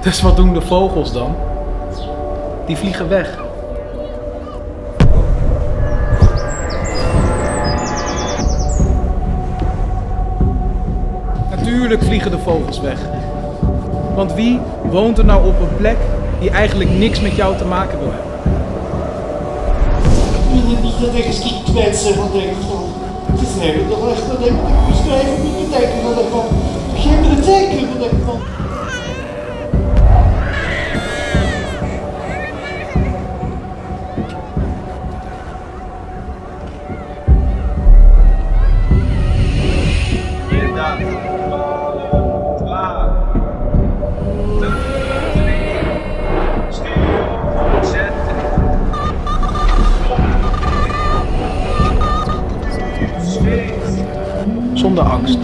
Dus wat doen de vogels dan? Die vliegen weg. Natuurlijk vliegen de vogels weg. Want wie woont er nou op een plek die eigenlijk niks met jou te maken wil hebben? Ik wil niet dat ik eens kiet kwetsen van denk van. Het is helemaal toch echt dat ik beschrijven moet betekenen van denk van. Geen betekenen van denk van. Zonder angst.